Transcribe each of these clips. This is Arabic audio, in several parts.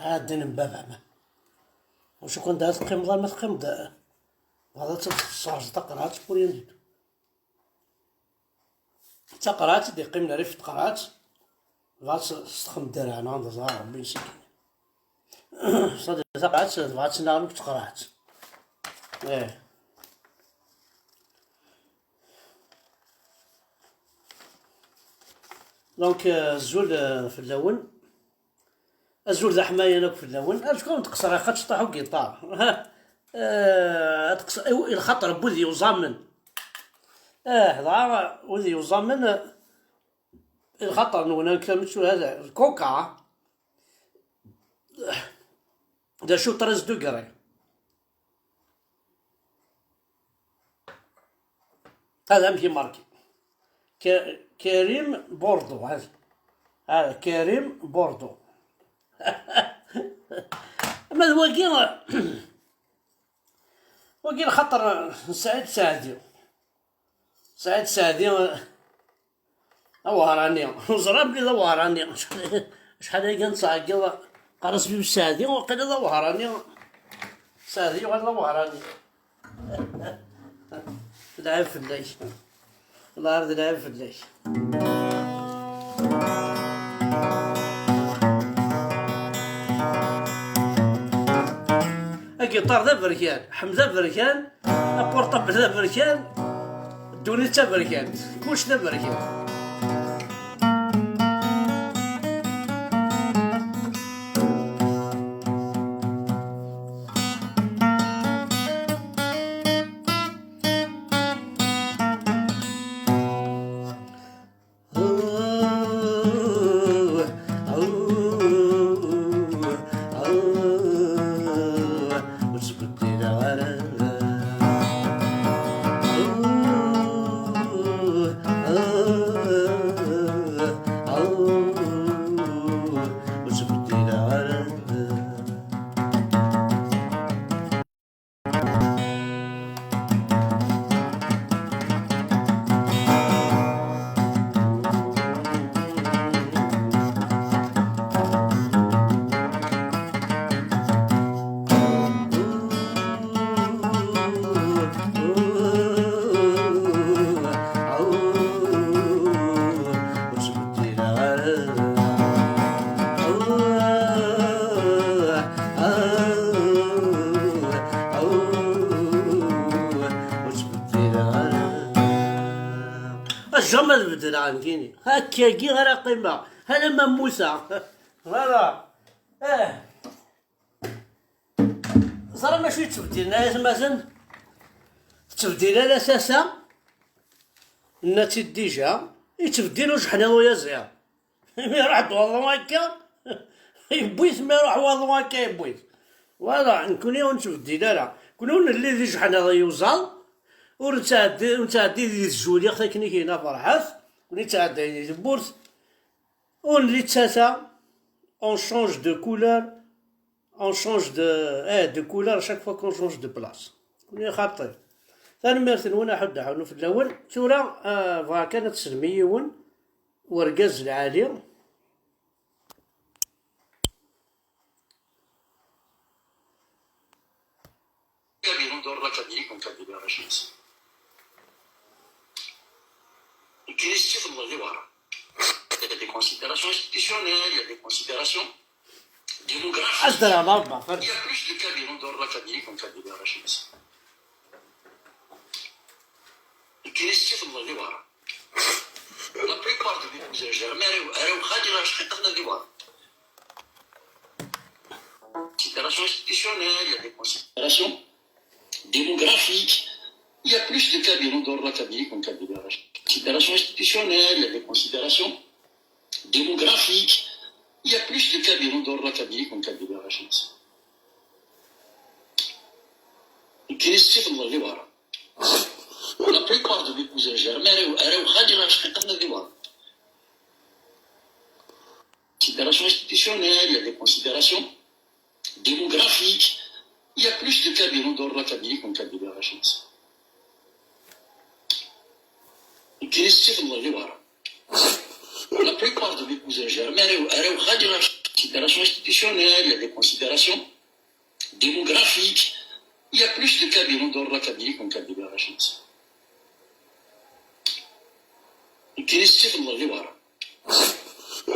عاد نبابع ما وشو كنت تقيم ما تقيم هذا تصارج تقرات بورين ديتو تقرات دي قيمنا ريف تقرات غاس استخدم ديرها انا عند زهر ربي يسكن صدق تقرات بغات نعرف تقرات ايه دونك الزول في اللون الزول ذا حماية لك في اللون شكون تقصر خاطش طاحو كيطار الخطر بوذي يزامن ضاع وذي يزامن الخطر نونا كلمة شو هذا الكوكا دا شو طرز دوغري هذا مشي ماركي كريم بوردو هذا كريم بوردو اما وكيل خطر سعيد سعدي وهراني وزراب لي وهراني شحال كان صاعقي قرص بي بالسعدي وقيل وهراني سعدي وقال وهراني العيب في الليل الله يرضي العيب في الليل الجيتار ذا بركان حمزة بركان البورطابل ذا بركان الدوني تا بركان كلش ذا بركان جمال بدل عنديني هكا كي غير قيمة هذا ما موسى فوالا صرا ماشي تبديل مثلا تبديل الاساسا الناتي ديجا يتبدلو شحال ويا زير مي راح والله هكا يبويت مي راح والله هكا يبويت فوالا نكون يوم تبديل لا كون اللي ذي شحال يوصل ونتعدي ديال الجوليا خاكني كاينه فرحات ونتعدى البورس ونلي تاتا اون شونج دو كولور اون شونج دو كولور شاك فوا كون شونج دو بلاص كوني خاطر ثاني مرتين وانا حد حاولوا في الاول شورا كانت تسلميون ورقاز العالي qui estime le devoir. Il y a des considérations institutionnelles, il y a des considérations démographiques. Il y a plus de cabinets d'ordre académique qu'en cabinet arrachis. Qui estime le devoir. La plupart des épousés germains, elles ont dit le devoir. Considérations institutionnelles, il y a des considérations démographiques. Il y a plus de cabinets d'ordre académique qu'en cabinet arrachis. Considérations institutionnelles, il y a des considérations démographiques. Il y a plus de cabinets d'ordre académique qu'en cabinet arrachis. Qui estime le devoir. La plupart de mes cousins germains, elles ont dit le devoir. Considérations institutionnelles, il y a des considérations démographiques. Il y a plus de cabinets d'ordre académique qu'en cabinet arrachis. Qui estime le devoir. La plupart de mes cousins germains, elles ont dit Considérations institutionnelles, il y a des considérations démographiques. Il y a plus de cabinets d'ordre académique qu'en cabinet d'arachide.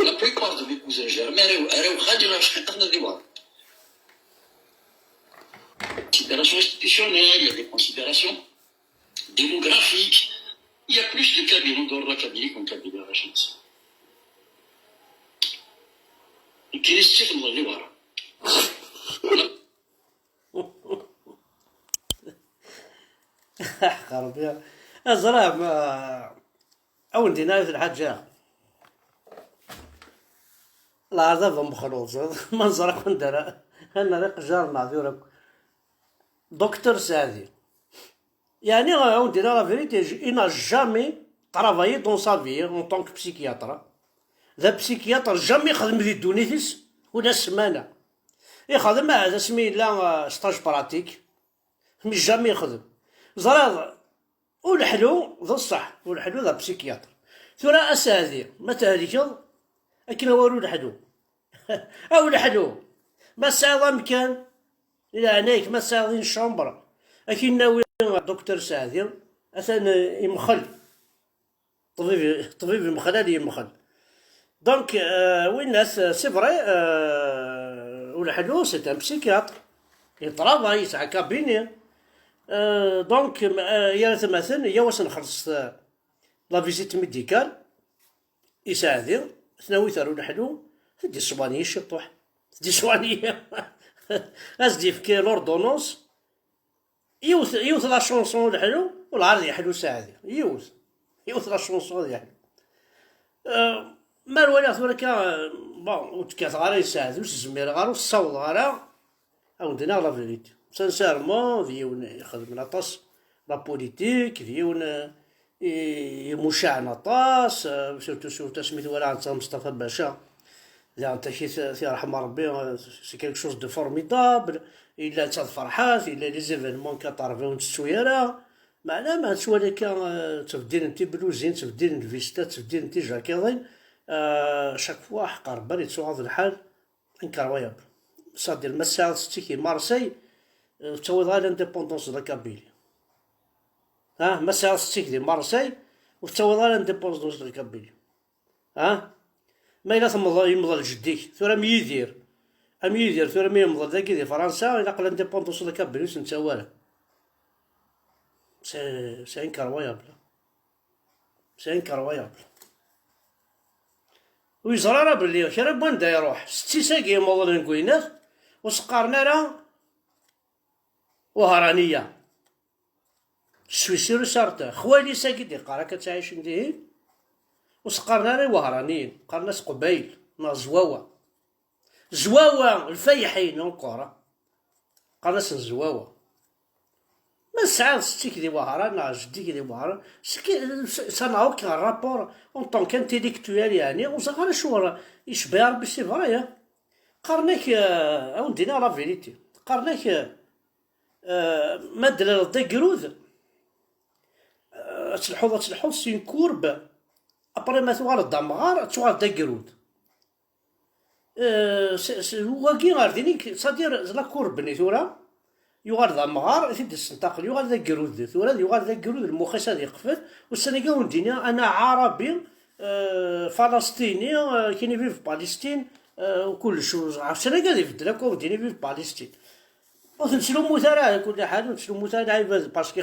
La plupart de mes cousins germains, considérations institutionnelles, il y a des considérations démographiques. Il y a plus de cabinets d'ordre académique qu'en cabinet d'arachide. خربي الزرع ما أولدي نايف الحاجة العذاب مخلوص منظرك ندير أنا ريق جار معذورك دكتور سعدي يعني أولدي لا فيريتي il n'a jamais travaillé dans sa vie en tant que psychiatre ذا بسيكياتر جامي يخدم في دونيتيس ولا سمانة يخدم هذا سمي لا ستاج براتيك مش جامي يخدم زراد والحلو ذا الصح والحلو ذا بسيكياتر ثورة أسادي متى هذيك أكن والو الحلو أو الحلو ما ساعد مكان إلى هناك ما ساعدين شامبرا أكن ناوي دكتور سعدي أثنى يمخل طبيب يمخل يمخل دونك وين الناس سي فري والحلو سي ان بسيكياتر يطرافاي يسعى كابيني دونك يا مثلا يا واش نخلص لا فيزيت ميديكال يساعدني ثناوي ثارو الحلو تدي الصوانيه الشطوح تدي الصوانيه أزدي في لوردونونس يوث لا شونسون الحلو والعرض يحلو ساعدي يوث لا شونسون يحلو ما الوالي ثورة بون وتكات غاري يساعد وش زمير غارو الصوت غارا عاودنا لا فيريتي سانسيرمون ديون يخدم لاطاس لا بوليتيك ديون يمشاع لاطاس سورتو سميتو ولا عند مصطفى باشا لا انت شي رحمة ربي سي كيلك شوز دو فورميدابل الا تا الفرحات الا لي زيفينمون كطرفيون التسويره معناه ما تسوالي تبديل انت بلوزين تبديل الفيستا تبديل انت جاكيضين شاك فوا حقر بالي تسوغ الحال انكرويابل صادير مساعد ستيكي مارسي تسوي غير الانديبوندونس دا كابيلي مساعد ستيكي دي مارسي وتسوي غير الانديبوندونس دا كابيلي ما إلا يمضى لجديك ثورا ميدير ثورا ميمضى داكي دي فرنسا إلا قل الانديبوندونس دا كابيلي سنتساواله سي انكرويابل ويزرى راه بلي كي راه بوين يروح ستي ساقي موضوع نكوينات وسقارنا راه وهرانية سويسيرو سارتا خوالي ساقي دي قارا كتعيش نديه وسقارنا راه وهرانيين قارنا قبايل نا زواوة الفايحين نقرا قارنا زواوة ما سعاد ستيك دي وهران نا جديك دي وهران صنعو كان رابور اون طون كانتيليكتويال يعني وصغار شو يشبه ربي سي فرايا قارناك اودينا لا فيريتي قارناك ما دلال داكروذ تلحوظ سين كورب ابري ما ثوال الدمغار توال داكروذ واكي غاردينيك صادير لا كورب ني ثورا يغار ذا مغار ثيد السنتاقل يغار ذا كروذ ثورا يغار ذا كروذ المخيس هذا يقفل والسنغال وندينا انا عربي فلسطيني كاين يفي في بالستين وكل شو السنغال يفدل هكا وديني يفي في بالستين وتنسلو مثال على كل حال ونسلو مثال باسكو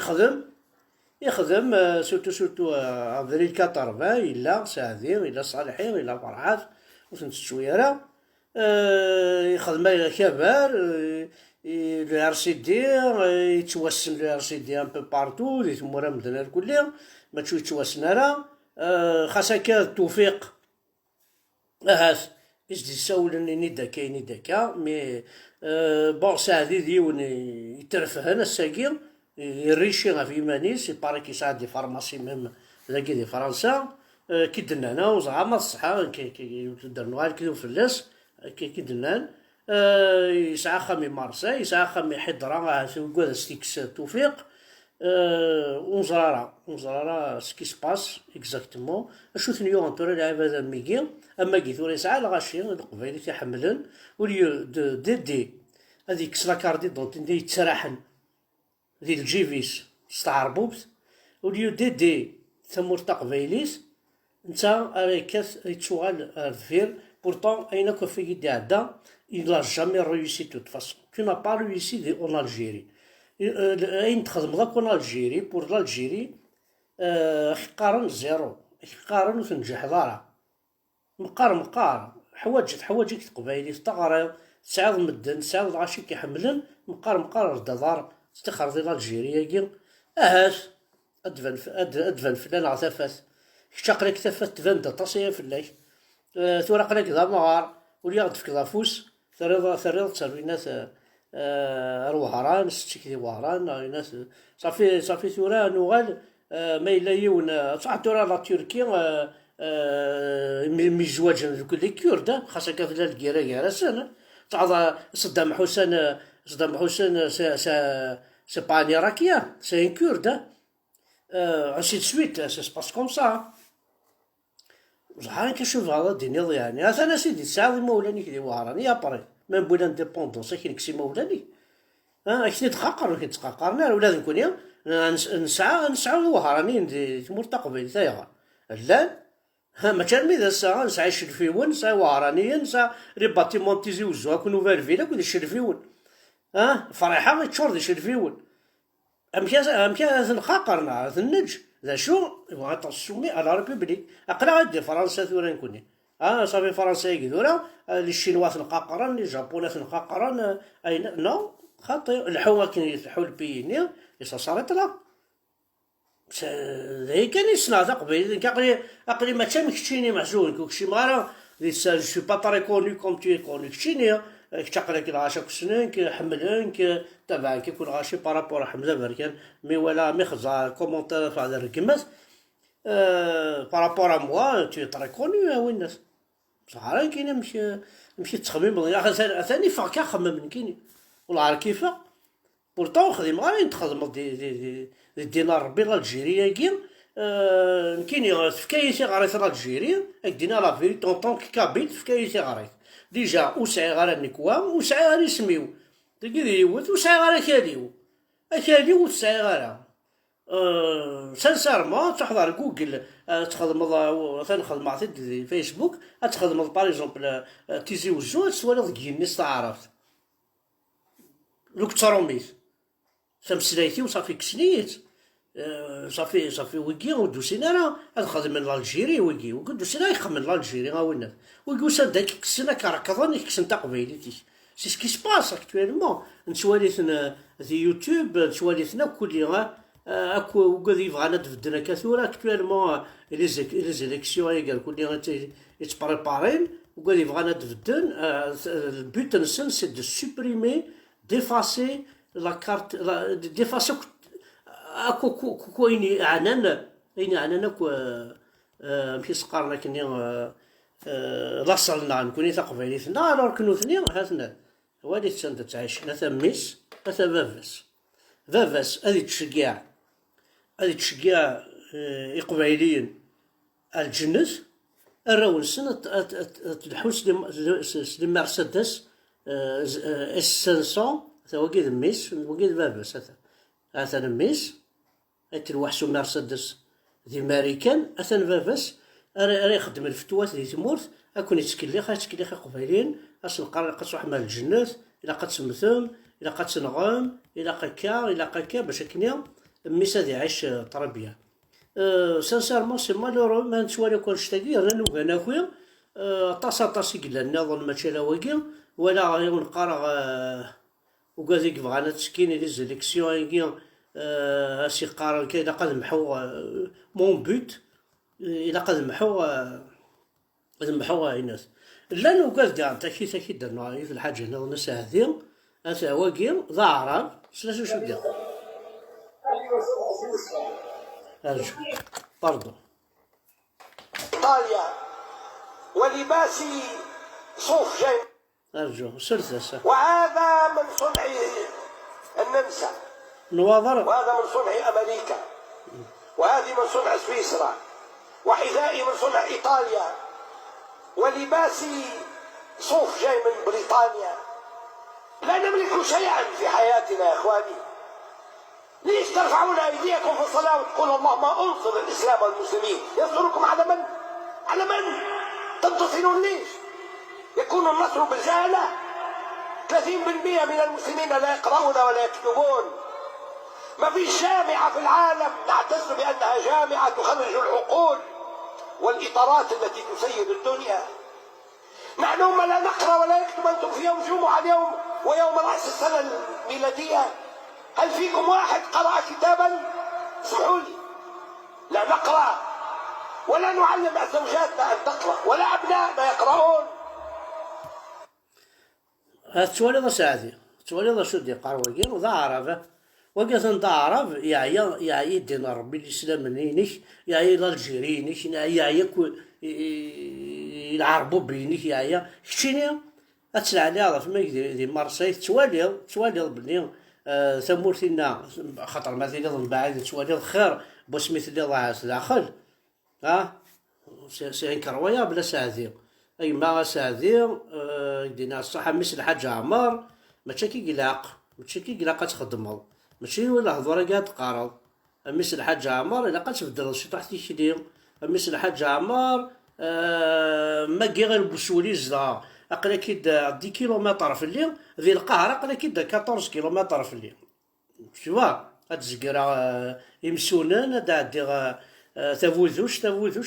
يخدم سورتو افريل 80 الا سعدي الا صالحين الا فرحات وتنسويرا يخدم الى كبار لو ار سي دي يتوسن لو ار سي دي ان بو بارتو دي تمورا مدنا الكل ما تشوي يتوسن راه خاصك التوفيق هاس اش دي ساولني نيدا كاين داكا مي بون ساعدي ديون يترفه انا الساقير يريشي في يمانيس يباري كيساعد دي فارماسي ميم ذاكي دي فرنسا كي درنا انا وزعما الصحة كي درنوها كي فلاس كي درنا يسعى خامي مارسي يسعى خامي حضرة كوالا ستيكس توفيق ونزرارا سكي سباس اكزاكتومون اشو ثنيو انتورا لعب هذا ميكي اما كي ثورا يسعى الغاشي القبايلي تيحملن وليو دي هذيك سلاكاردي دونت دي يتسراحن ذي الجيفيس ستعربوبت وليو دي ثمور تقبايليس نتا راكاس يتشوغال الفير بورتون اين كوفي يدي عدا il a jamais réussi de toute façon tu n'as pas réussi en Algérie اين تخدم ذاك اون الجيري بور الجيري حقارن زيرو حقارن وتنجح ضارع مقار حوايجك تقبايلي تغرى تسعود مدن تسعود غاشي كيحملن مقار ردا دار تخرضي الجيريا كي اهاش ادفن فلان عثافات كتاقلك ثافات تبان طاسيه فلاك ثورا قلك ذا مغار وليا تفك ذا فوس ثريض تسربينات الوهران ستيك دي وهران ناس صافي ثورا نوغال ما إلا يون صح ثورا لا تركيا مزواج دوك لي كورد خاصة كافلا الكيرا سنة صح صدام حسين سي با ان إراكيان سي ان كورد ainsi de suite ça se passe comme ça زعما كنشوف هذا الدنيا يعني انا سيدي تساعد مولاني كدي وهراني ابري من بولا انديبوندونس كنكسي مولاني كنت تقاقرنا ولا نكون يا نسعى وهراني تمور تقبيل تايغا لا ما كان ميدا الساعه نسعى شرفيون نسعى وهراني نسعى لي باتيمون تيزي وزوا كونو فالفيلا كون شرفيون فرحه تشور دي شرفيون امكان نخاقرنا النج ذا شو يبغى تصومي على ريبوبليك اقرا غادي فرنسا ثورا نكوني صافي فرنسا يقدروا لي الشينواس نقاقرن لي جابونات نقاقرن اين نو خاطي الحوا كاين يفتحوا البييني يسا صارت لا ذي كان يصنع ذا قبيل عقلي ما كان كشيني محزون كوكشي مارا جو سو با تري كوني كوم تي كوني كشيني كتقلك الغاشا كسنين حملن تبعا كيكون غاشي بارابور حمزه بركان مي ولا مخزا كومونتير في هذا الرقمات بارابور ا موا تي تري كوني وين الناس بصح راه كاين مشي تخميم ثاني فاكا خمم كاين والله عارف كيفاه بورتون خديم غير تخدم دي دينار ربي الجيريا كي كاين في كايسي غاريت الجيريا دينا لا فيري طونطون كابيل في كايسي غاريت ديجا وسعي غير النكوام وسعي غير يسميو تلقي يوت وسعي غير اكاليو وسعي غير سانسارمون تحضر جوجل تخدم تنخدم عطيت فيسبوك تخدم باغ اكزومبل تيزي وزو تسوالي كينيس تعرفت لوك تروميت تمسلايتي وصافي كسنيت صافي ويكي ودوسينا راه نخدم من الجيري ويكي ودوسينا يخمم الجيري غاونا ويكي وساد داك كسنا كركضني كسن تقبيليتي سي سكي سباس اكطويلمون نتواليتنا في يوتيوب نتواليتنا كل اكو وكذي بغانا تبدلنا كثورة اكطويلمون لي زيليكسيون قال كل يتبريبارين وكذي بغانا تبدل البوت نسن سي دو سوبريمي ديفاسي لا كارت ديفاسي اكو ايني عنان كو مشي سقارنا كني لاصلنا نكوني تقبيليتنا الوغ كنو ثني هاتنا وادي تسند تعيش هذا ميس هذا فافاس هذه تشجيع يقبيليين الجنس الراون سنة تلحوس دي مرسيدس اس 500 هذا وقيد ميس وقيد فافاس هذا ميس تلوحسو مرسيدس دي ماريكان اثن فافاس راه يخدم الفتوات دي تمورت اكون يتكلي قبيلين اش نقرا قص واحد مال الجنات الا قد سمثم الا قد تنغم الا قكا باش كنيا ميس هادي عايش تربيه سانسيرمون سي مالورو ما نتوالي كون شتاكي انا انا خويا طاسي قلنا نظن ماشي لا واقي ولا نقرا وكازيك بغانا تسكين لي زيليكسيون كي اسي قارن كي الا قد محو مون بوت الا قد محو الناس لا نوكاز كاع تاكي درنا في الحاجه هنا الناس هذي اسا واقي ظاهرا شنو شو دير ارجو برضو ايطاليا ولباسي صوف جاي ارجو سلسة وهذا من صنع النمسا نواظر. وهذا من صنع أمريكا، وهذه من صنع سويسرا، وحذائي من صنع إيطاليا، ولباسي صوف جاي من بريطانيا. لا نملك شيئا في حياتنا يا إخواني. ليش ترفعون أيديكم في الصلاة وتقولوا اللهم انصر الإسلام والمسلمين؟ ينصركم على من؟ على من؟ تنتصرون ليش؟ يكون النصر بالجهلة؟ 30% من المسلمين لا يقرؤون ولا يكتبون. ما فيش جامعة في العالم نعتز بأنها جامعة تخرج العقول والإطارات التي تسيد الدنيا. نحن هم لا نقرأ ولا يكتب. أنتم في يوم جمعة اليوم ويوم رأس السنة الميلادية، هل فيكم واحد قرأ كتابا؟ اسمحوا لي، لا نقرأ ولا نعلم زوجاتنا أن تقرأ ولا أبنائنا يقرؤون. تولي ساعتي تولي شو دي قرويين وذا عرفه وقت عرف يا يدين ربي الإسلام نينك يا الجيرينك يا العربو بينك يا شتيني أتسلع لي عرف ما دي مرسي توالي بلي ثمورتنا خاطر مثلا من بعد توالي الخير باش مثل ضاعت داخل سي كرويا بلا ساعتي اي ما ساعتي دينا الصحة مثل الحاج عمار ماشي كي قلاق تخدمو ماشي ولا هضره قاعد تقارض مثل الحاج عمار الا قتبدل شي طاح تيشدي مثل الحاج عمار ما كي غير بوسولي زدا اقلا كي 10 كيلومتر في الليل ذي القاهرة اقلا كي 14 كيلومتر في الليل شوفا هاد الزقرا يمسونان هاد عدي تفوزوش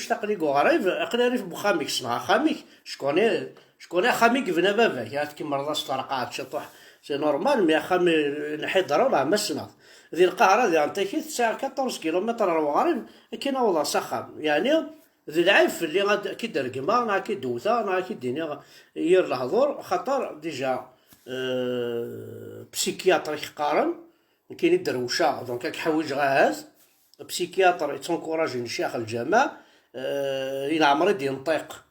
تقليق غريب اقلا ريف بخاميك صنع خاميك شكون خاميك بنا باباك هاد كي مرضاش طرقات شطح سي نورمال مي خامي نحضرو راه ما سناض ذي القاهرة ذي انتيكي تسع 14 كيلومتر وغريب كاين والله سخان يعني ذي العيف اللي غاد كي درقما نا كي دوثا نا كي ديني يير الهضور خاطر ديجا بسيكياتريك قارن كاين الدروشه دونك راك حوايج غاز بسيكياتر تنكوراجي شيخ الجامع الى عمري ينطيق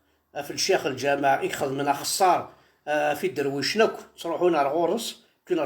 في الشيخ الجامع ياخذ من خسار في الدرويشنك تروحونا الغورس كنا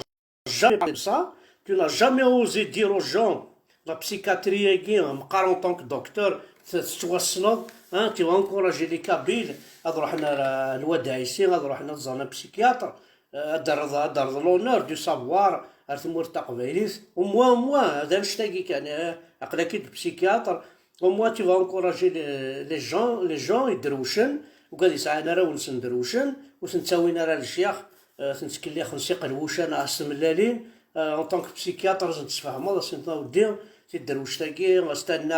جامي اوزي ديرو جون لا بسيكاتري كي مقارن طونك دكتور تتوصلوا تي انكوراجي لي كابيل هاد روحنا الودايسي هاد روحنا زانا بسيكياتر دار لونور دو سافوار ارثمور تقبيليس وموا هذا نشتاقي كان عقلا كي بسيكياتر وموا تي انكوراجي لي جون يدروشن وقال يسعانا راه ونسن دروشن وسنتساوينا راه الشيخ سنتكلي خنسي قلوشان اسملالين ان طونك بسيكياتر نتفاهموا سنتاودي تي دروشتاكي استنى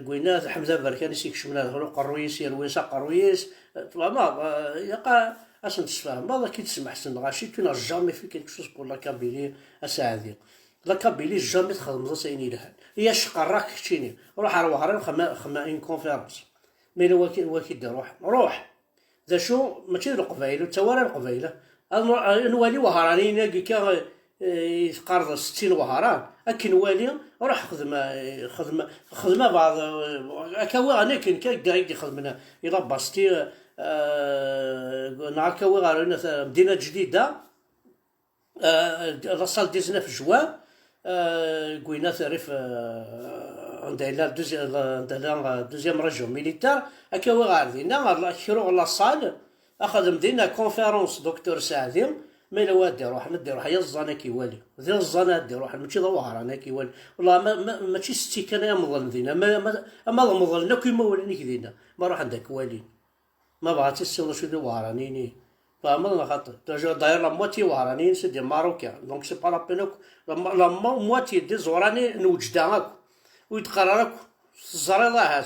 قوينات حمزه بركاني سيكشمنا هلو قرويس يلويسا قرويس ما يقع اش نتفاهم هذا كي تسمع سن غاشي كنا جامي في كيلك شوز بور لا كابيلي اساعدي لا كابيلي جامي تخدم زين لها هي شقراك كشتيني روح هرم خما ان كونفيرونس مي لو واكي روح ذا شو ماشي القبايله توارى القبايله نوالي وهراني نلقى كا يتقارض 60 وهران اكن والي روح خدمه بعض كاوي انا كن كايدي خدمنا الى باستي نعكاوي غارنا مدينه جديده لاصال 19 جوان قوينا تعرف عندها دوزيام ريجيون ميليتار هكاوي غاردينا كيرو لاصال اخذ مدينه كونفيرونس دكتور سعدي ما الا وادي روح هي الزانا كيوالي ذي الزانا دي روح ماشي ظواهر انا كيوالي والله ماشي ستي كان يا مظلم دينا ما مظلنا كيما ولاني كدينا ما روح عندك والي ما بغاتش السيل شو دي وهرانيني فاهمنا خاطر داير لا موتي وهراني سي دي ماروكان دونك سي با لا بينوك لا موتي دي زوراني نوجدانك ويتقررك الزريضات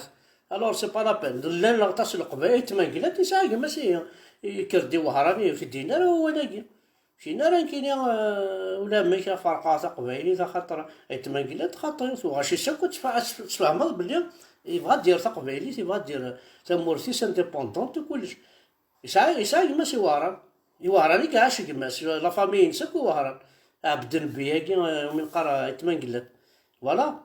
الوغ سي با لا بين لا نغطاس القبائل تمنقلات يساعد ماشي كردي وهراني في الدينار هو لاقي شي نارا كاين ولا ماشي فرقات قبايلي خاطر تمنقلات خاطر غاشي ساكو تفهم بلي يبغى دير تقبايلي يبغى دير تمورتيس انديبوندونت وكلش يساعد ماشي وهراني كاعش كماس لا فامي نساكو وهران عبد النبي من قرا تمنقلات فوالا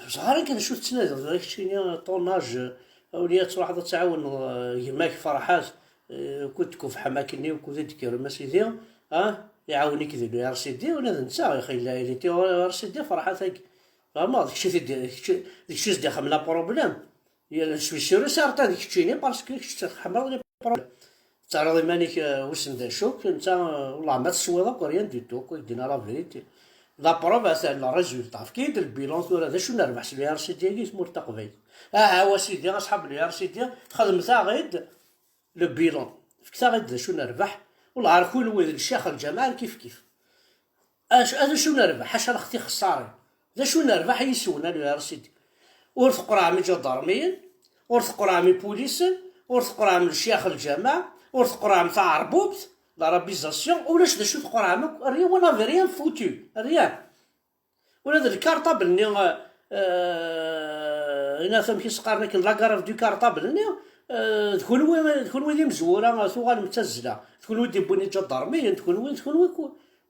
زهرا كان شوف تنازل داكشي طوناج اوليات واحد تعاون يماك فرحات كنت كوف حماكني وكنت دير ماشي دير يعاونك ذي يا سيدي ولا نسى يا اخي لا اليتي يا سيدي فرحتك فريمون داكشي داكشي داخل من لا بروبليم يا شوي سيرو سارتا ديك تشيني باسكو تحمر لي بروبليم تعرض مانيك وسن دا شوك انت والله ما تسوي داك ريان دي تو كو دينا لا فيريتي لا بروف تاع لا ريزولتا كي يدير البيلون ولا هذا شنو نربح سي ار سي دي اسمو التقبيل هو سيدي اصحاب الار سي دي خدمتها غير لو بيلون فكتا غير شنو نربح والله راه كل ولد الشيخ الجمال كيف هذا شنو نربح حاشا اختي خسارين هذا شنو نربح يسونا الار سي دي ورث قرعه من جدارميين ورث قرعه من بوليس ورث قرعه من الشيخ الجمال ورث قرعه تاع عربوبت لا رابيزاسيون ولاش دا شوف قرعه ريان ولا في ريان فوتو ريان ولا ذا الكارطابل ني انا فهم كي سقارنا كي لاكارف دو كارطابل ني تكون وين مزوره ثوغال متزله تكون ودي بوني جدارميين تكون وين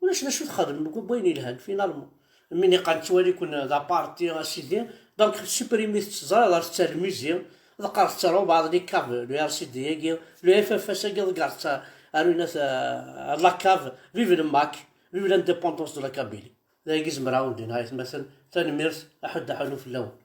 ولاش نشوف خدم بويني الهاد فينالمون مني قال توالي كنا لا بارتي سيدي دونك سوبريمي تزرا تاع الميزيوم ذكرت ترى بعض لي كاف لو ار سي دي يجي لو اف اف اس يجي ذكرت الناس لا كاف فيف الماك فيف لانديبوندونس دو لا كابيلي لا يجي زمراو دي نهايه مثلا ثاني ميرس احد حلو في الاول